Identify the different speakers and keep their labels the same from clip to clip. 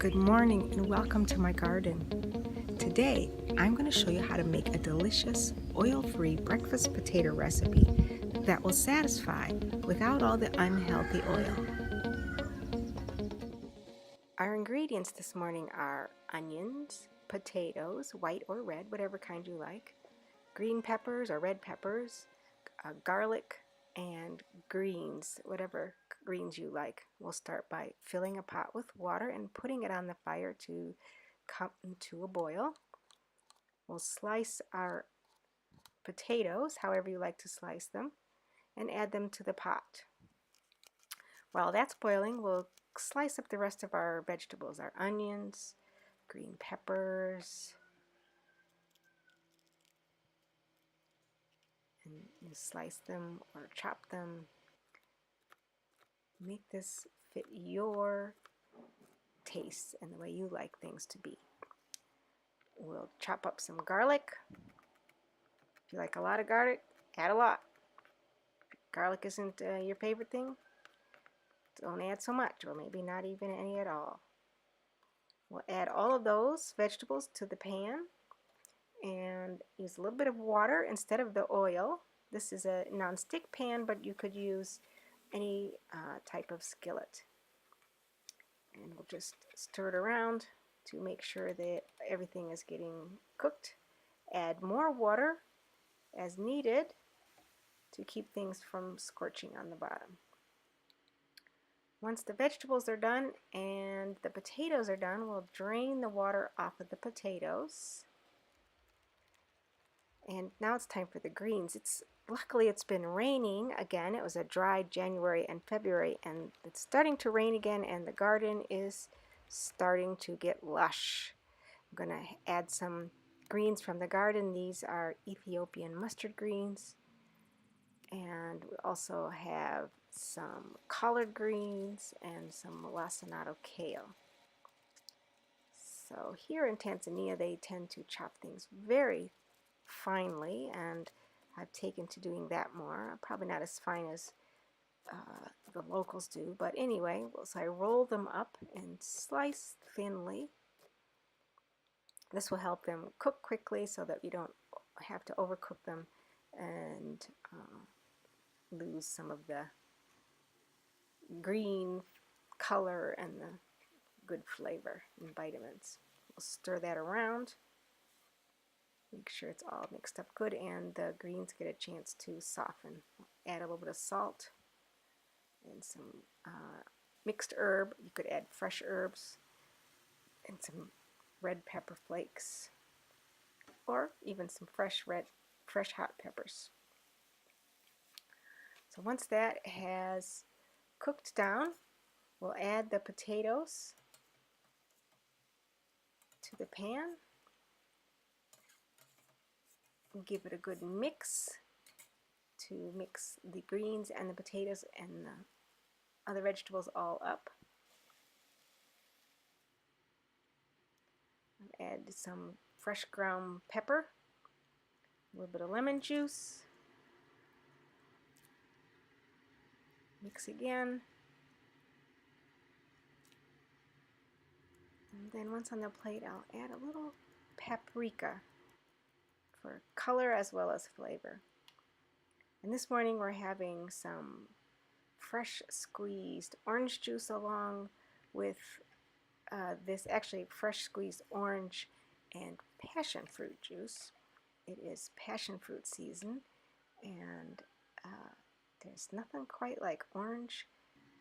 Speaker 1: Good morning and welcome to my garden. Today I'm going to show you how to make a delicious oil-free breakfast potato recipe that will satisfy without all the unhealthy oil. Our ingredients this morning are onions, potatoes, white or red, whatever kind you like, green peppers or red peppers, garlic, and greens, whatever greens you like. We'll start by filling a pot with water and putting it on the fire to come to a boil. We'll slice our potatoes, however you like to slice them, and add them to the pot. While that's boiling, we'll slice up the rest of our vegetables, our onions, green peppers, and you slice them or chop them. Make this fit your tastes and the way you like things to be. We'll chop up some garlic. If you like a lot of garlic, add a lot. If garlic isn't your favorite thing, don't add so much, or maybe not even any at all. We'll add all of those vegetables to the pan and use a little bit of water instead of the oil. This is a non-stick pan, but you could use any type of skillet. And we'll just stir it around to make sure that everything is getting cooked. Add more water as needed to keep things from scorching on the bottom. Once the vegetables are done and the potatoes are done, we'll drain the water off of the potatoes. And now it's time for the greens. Luckily it's been raining again. It was a dry January and February, and it's starting to rain again, and the garden is starting to get lush. I'm going to add some greens from the garden. These are Ethiopian mustard greens, and we also have some collard greens and some lacinato kale. So here in Tanzania they tend to chop things very finely, and I've taken to doing that more. Probably not as fine as the locals do, but anyway, so I roll them up and slice thinly. This will help them cook quickly so that you don't have to overcook them and lose some of the green color and the good flavor and vitamins. We'll stir that around. Make sure it's all mixed up good and the greens get a chance to soften. Add a little bit of salt and some mixed herb. You could add fresh herbs and some red pepper flakes, or even some fresh hot peppers. So once that has cooked down, we'll add the potatoes to the pan. Give it a good mix to mix the greens and the potatoes and the other vegetables all up. Add some fresh ground pepper, a little bit of lemon juice. Mix again. And then once on the plate, I'll add a little paprika for color as well as flavor. And this morning we're having some fresh squeezed orange juice along with this actually fresh squeezed orange and passion fruit juice. It is passion fruit season, and there's nothing quite like orange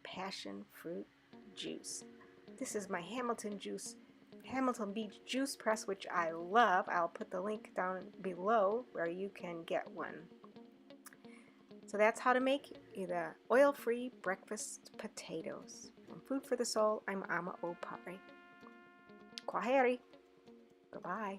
Speaker 1: passion fruit juice. This is my Hamilton Beach juice press, which I love. I'll put the link down below where you can get one. So that's how to make the oil-free breakfast potatoes. From Food for the Soul, I'm Ama Opare. Kwaheri. Goodbye.